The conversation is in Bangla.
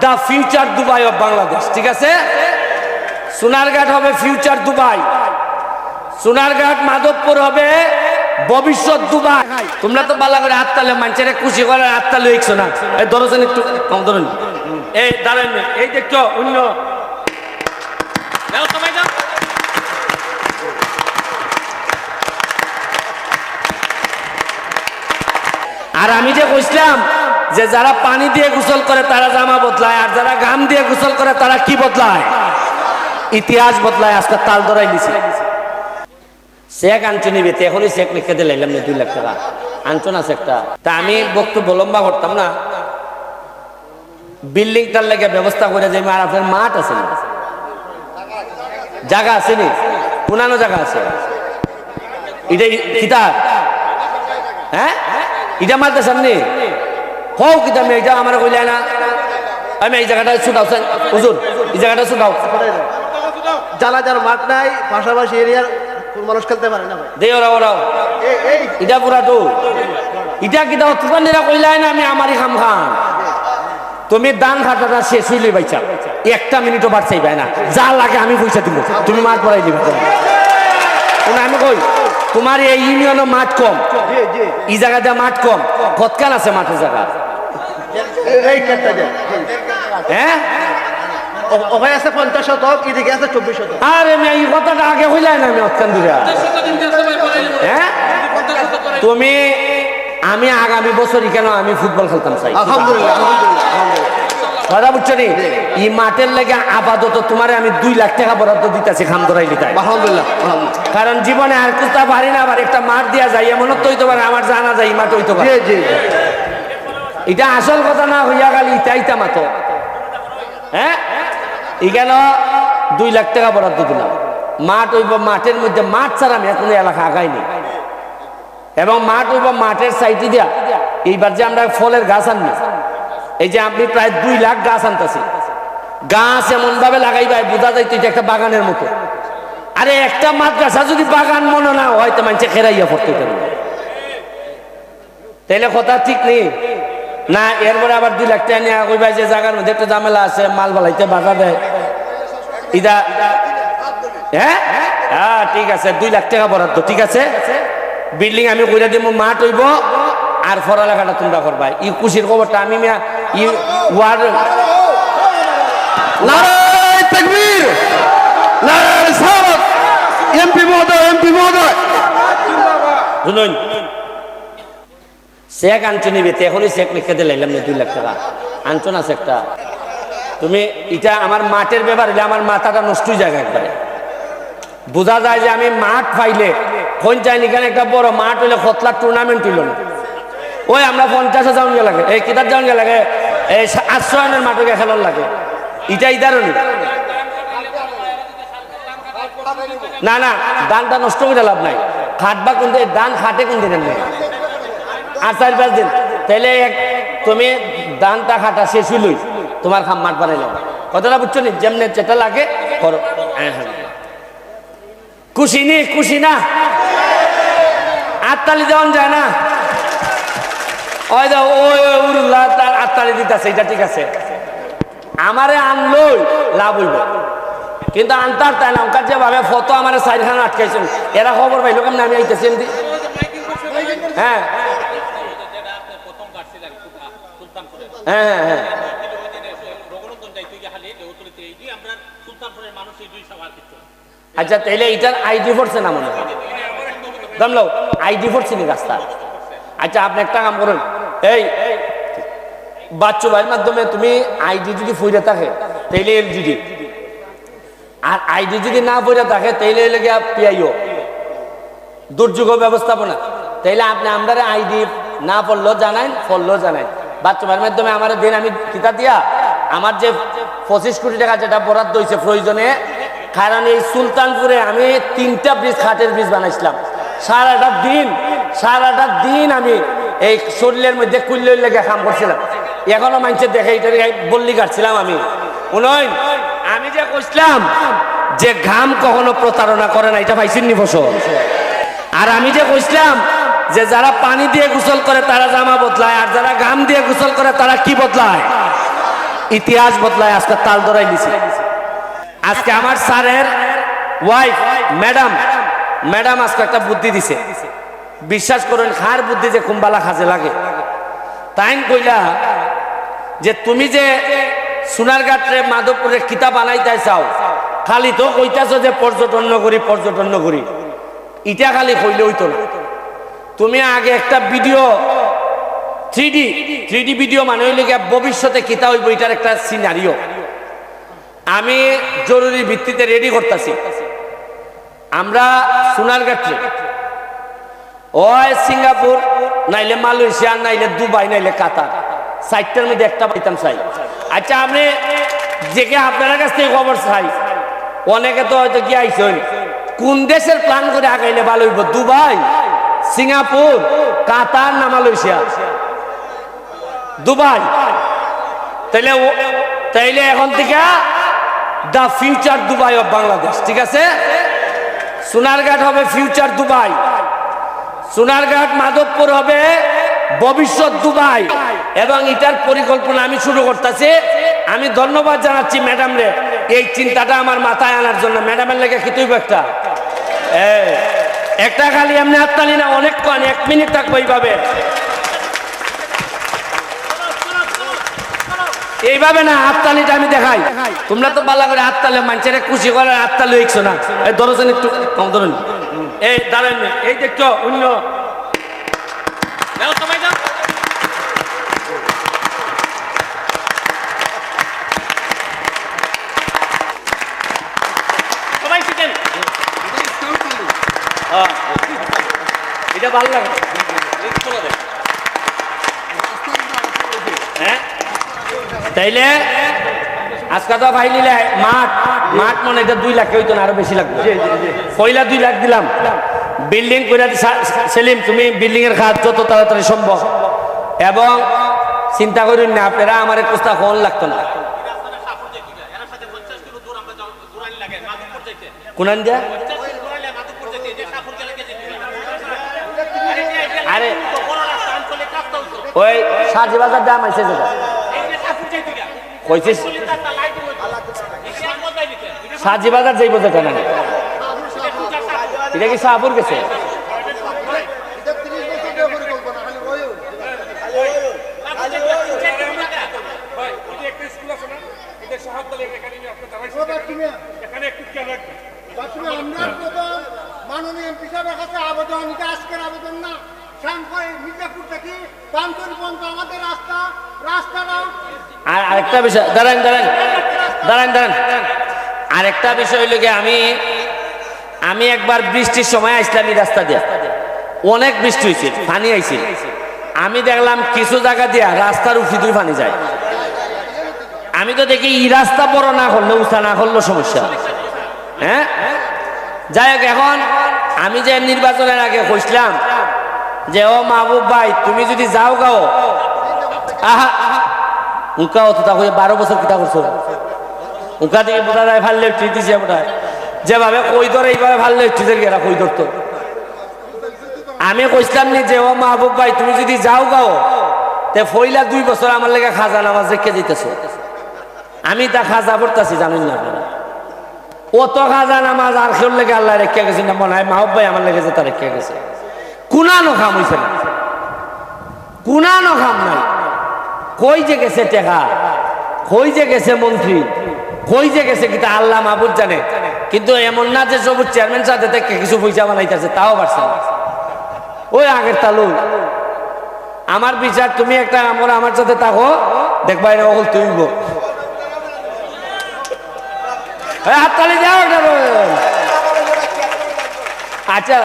The future Dubai of Bangladesh, ঠিক আছে? সোনারঘাট হবে ফিউচার দুবাই, সোনারঘাট মাধবপুর হবে ভবিষ্যৎ দুবাই। তোমরা তো বালা করে হাততালে মানুষের খুশি করে হাততালে হইছো না, এই ধরছেন একটু কম ধরেন, এই দাঁড়ান, এই দেখছো অন্য আর আমি যে কইছিলাম যে যারা পানি দিয়ে গোসল করে তারা জামা বদলায়, আর যারা ঘাম দিয়ে গোসল করে তারা কি বদলায়? ইতিহাস বদলায়। আজকে তাল ধরাই দিছি। চেক আনছো নিবে, এখনই চেক লিখে দিলাম না 2 লাখ টাকা আনছো না চেকটা। তা আমি বক্তব্য লম্বা করতাম না, বিল্ডিংটার লেগে ব্যবস্থা করে যে আর আপনার মাঠ আছে না, জায়গা আছে নি, পুরানো জায়গা আছে, এটা কিতাব, হ্যাঁ এটা মারতে সামনে হও কিতাব নেই, এটা আমার কইলে না, আমি এই জায়গাটা ছুটাও হুজুর, এই জায়গাটা ছুটাও। জানা যার মাঠ নাই, পাশাপাশি এরিয়ার মানুষ খেলতে পারে না ভাই। দে ওরা ওরাও এটা পুরা তো এটা কিতা অতটা কইলে না, আমি আমারই খাম খাম। তুমি দান খাটাটা শেষ হইলে বাইচা 1টা মিনিটও বাদ চাইবে না, যা লাগে আমি পয়সা দিব, তুমি মাঠ পড়াই দিবে। আমি কই তোমার এই ইউনিয়নে মাঠ কম, এই জায়গাটা মাঠ কম, কতকাল আছে মাঠের জায়গা? হ্যাঁ ওখানে আছে 50 শতক, এদিকে আছে 24 শতক। আরে আমি এই কথাটা আগে হইলাই না, আমি অত্যান দূরে। হ্যাঁ তুমি আমি আগামী বছরই কেন আমি ফুটবল খেলতাম চাই, আলহামদুলিল্লাহ কথা বুঝছো নি? এই মাঠের লেগে আপাতত তোমারে আমি 2 লাখ টাকা বরাদ্দ দিতেছি, খাম ধরাইলি তাই আলহামদুলিল্লাহ। কারণ জীবনে আর কোথাও পারি না, আবার একটা মাঠ দিয়া যাই এমন তো হইতে পারে আমার জানা যায় মাঠ হইতে পারে। এটা আসল কথা না হইয়া গেল ইটাইতা মাতো। হ্যাঁ এখানে 2 লাখ টাকা বরাদ্দ দিলাম, মাঠ হইব, মাঠের মধ্যে মাঠ ছাড়া আমি এখন এলাকা আগাইনি, এবং মাঠ হইব মাঠের সাইডে দিয়া এইবার যে আমরা ফলের গাছ আনবো, এই যে আপনি প্রায় 2 লাখ গাছ আনতেছি, গাছ এমন ভাবে লাগাইবাই বোঝা যাইতো এটা একটা বাগানের মতো। আরে একটা মাদ্রাসা যদি বাগান মনে না হয় তো মানুষে খেরাইয়া পড়তে পারবে, তাইলে কথা ঠিক নেই না। এরপরে আবার 2 লাখ টাকা নিয়ে কইবাই যে জায়গার মধ্যে একটা ঝামেলা আছে, মাল বালাইতে বাধা দেয় ইদা। হ্যাঁ হ্যাঁ ঠিক আছে, 2 লাখ টাকা বরাদ্দ, ঠিক আছে। বিল্ডিং আমি কইরা দিব, মাঠ হইব, আর পড়ালেখাটা তোমরা করবা। ই খুশির খবরটা আমি ওয়ার্ড নারায়ে তাকবীর, নারায়ে রিসালাত। এমপি মহোদয়, এমপি মহোদয় শুনুন, চেক আনছো নিবে, এখনই চেক লিখে দিলাম না 2 লাখ টাকা আনছো না চেকটা। তুমি এটা আমার মাঠের ব্যাপার হলে আমার মাথাটা নষ্টই জায়গা একবারে। বোঝা যায় যে আমি মাঠ পাইলে কোন চাইনি, এখানে একটা বড় মাঠ হইলে খতলার টুর্নামেন্ট হইল না, ওই আমরা 50 যাওয়ান গে লাগে, এই কিতাব যাওয়ান গে লাগে, এই আশ্রয়নের মাঠে খেলার লাগে, এটা ইদারণী না না। দানটা নষ্ট করে লাভ নাই, খাটবা কোন দিন, দান খাটে কোন দিনের নেই, আর 4-5 দিন, তাহলে তুমি দানটা খাটা শেষ হইলই তোমার খাম মাঠ বানাইলাম। কথাটা বুঝছো নি? যেমনি যেটা লাগে করো। খুশি নি? খুশি না? আত্মালি দেওয়ান যায় না, ওই দাও ওই উরুল্লাহ তার আত্মালি দিতেছে, এটা ঠিক আছে। আমারে আনলই লাভ হইব, কিন্তু আনতার তাই না, ওখান যে ভাবে ফটো আমার 4খানা আটকাইছেন, এরা খবর পাইল কেমন আমি আইতেছি এমনি। হ্যাঁ হ্যাঁ হ্যাঁ হ্যাঁ আচ্ছা, তাইলে এটার আইডি পড়ছে না মনে হয়, জানলো আইডি পড়ছে নি রাস্তা। আচ্ছা আপনি একটা কাম করুন, এই বাচ্চু ভাইয়ের মাধ্যমে তুমি আইডি যদি ফুইরে থাকে তাইলে এলজিডি, আর আইডি যদি না ফুইরে থাকে তাইলে লেগে পিআইও দুর্যোগ ব্যবস্থাপনা, তাইলে আপনি আমাদের আইডি না পড়লেও জানাইন, পড়লেও জানাইন। বাচ্চু ভাইয়ের মাধ্যমে আমার দিন আমি কিতা দিয়া আমার যে 25 কোটি টাকা যেটা বরাদ্দ হয়েছে প্রয়োজনে, কারণ এই সুলতানপুরে আমি 3টা ব্রিজ, খাটের ব্রিজ বানাইছিলাম, সারাটা দিন আমি এই শরীরের মধ্যে কুল্লে লেগে কাম করছিলাম, এখনো মানুষের দেখে এটা বললি কাটছিলাম আমি। উনয়ন আমি যে কইছিলাম যে ঘাম কখনো প্রতারণা করে না, এটা পাইছেন নি ফসল। আর আমি যে কইছিলাম যে যারা পানি দিয়ে গোসল করে তারা জামা বদলায়, আর যারা ঘাম দিয়ে গোসল করে তারা কি বদলায়? ইতিহাস বদলায়। আজকে তাল ধরাই দিছি। আজকে আমার স্যারের ওয়াইফ ম্যাডাম আজকে একটা বুদ্ধি দিছে, বিশ্বাস করুন খার বুদ্ধি যে কুম্বালা খাজে লাগে। তাই কইলা যে তুমি যে সোনারঘাটে মাধবপুরের কিতাব বানাইতে চাও, খালি তো কইতাছ যে পর্যটন নগরী, ইটা খালি কইলে হইতো না। তুমি আগে একটা ভিডিও 3D ভিডিও মানে হইলে ভবিষ্যতে কিতা হইব এটার একটা সিনারিও আমি জরুরি ভিত্তিতে রেডি করতেছি। আমরা সোনারঘাটে ওই সিঙ্গাপুর নাইলে মালয়েশিয়া নাইলে দুবাই নাইলে কাতার, সাইটটার মধ্যে একটা পাইতাম চাই। আচ্ছা আপনি যে আপনার কাছ থেকে খবর চাই, অনেকে তো হয়তো কি আইসেন, কোন দেশের প্ল্যান করে আগাইলে ভালো হইব? দুবাই, সিঙ্গাপুর, কাতার না মালয়েশিয়া? দুবাই। তাইলে এখন থেকে দা ফিউচার দুবাই অফ বাংলাদেশ, ঠিক আছে? সোনারঘাট হবে ফিউচার দুবাই, সোনারঘাট মাধবপুর হবে ভবিষ্যৎ দুবাই। এবং এটার পরিকল্পনা আমি শুরু করতেছি। আমি ধন্যবাদ জানাচ্ছি ম্যাডাম রে এই চিন্তাটা আমার মাথায় আনার জন্য। ম্যাডামের লেগে কি তুইব একটা খালি এমনি হাততালি না, অনেক কন 1 মিনিট থাকবো এইভাবে না, হাততালিটা আমি দেখাই। তোমরা তো ভালো করে হাততালি মানুষের খুশি করে হাততালি হইছো না। এই ধরছেন একটু কম ধরুন, এই দাঁড়ান, এই দেখছো অন্য এটা ভালো লাগে। হ্যাঁ তাইলে আজকে তো ভাই নিলে মাঠ মনে এটা 2 লাখ হইতো না, আরো বেশি লাগবে। পয়লা 2 লাখ দিলাম, বিল্ডিং করে সেলিম তুমি বিল্ডিং এর কাজ যত তাড়াতাড়ি সম্ভব। এবং চিন্তা করুন না আপনারা, আমার এক প্রস্তাব ফোন লাগতো না। কোনান যা আরে ওই সাজি বাজার দাম আছে যেটা কইছিস, সাজি বাজার যাইব যেটা না, এটা কি শাহপুর গেছে? মাননীয় এমপি সাহেবের কাছে আবেদন, এটা আজকের আবেদন না, মির্জাপুর থেকে পান্তন পর্যন্ত আমাদের রাস্তাটা। আর আরেকটা বিষয়, দাঁড়ান, আরেকটা বিষয় হইল কি, আমি একবার বৃষ্টির সময় আসলাম এই রাস্তা দিয়ে, অনেক বৃষ্টি হয়েছে, পানি আইছে। আমি দেখলাম কিছু জায়গা দিয়া রাস্তার উপরে পানি যায়। আমি তো দেখি এই রাস্তা বড় না করলে, উঁচা না করলে সমস্যা। হ্যাঁ যাই হোক, এখন আমি যে নির্বাচনের আগে কইছিলাম যে ও মাহবুব ভাই তুমি যদি যাও গাও, উঁকাও তো তা 12 বছর কিতা করছো, উঁকা থেকে বোঝা যায় ভাল্লে দিছে বোধ যেভাবে কই ধরে এইভাবে ভাল্লে এরা কই ধরতো। আমি কইছিলাম নি যে ও মাহবুব ভাই তুমি যদি যাও গাও, তে ফইলা 2 বছর আমার লেগে খাজা নামাজ রেখে যেতেছো। আমি তা খাজা পড়তাছি জানেন না আপনারা, অত খাজা নামাজ আর কেউ লেগে আল্লাহ রেখে গেছি না, মনে হয় মাহবুব ভাই আমার লেগে যেটা রেখে গেছে। কুনানো খাম হইছে না, কুনানো খাম নাই। কই যে গেছে টেকা, কই যে গেছে মন্ত্রী, কই যে গেছে কিতা আল্লাহ মাহবুব জানে। কিন্তু এমন না যে সবুজ চেয়ারম্যান সাথে থেকে কিছু পয়সা বানাইতেছে, তাও পারছে না। ওই আগের তালু আমার বিচার, তুমি একটা আমার সাথে থাকো, দেখবা এটা অকল তুইব। হাততালি দাও। আচ্ছা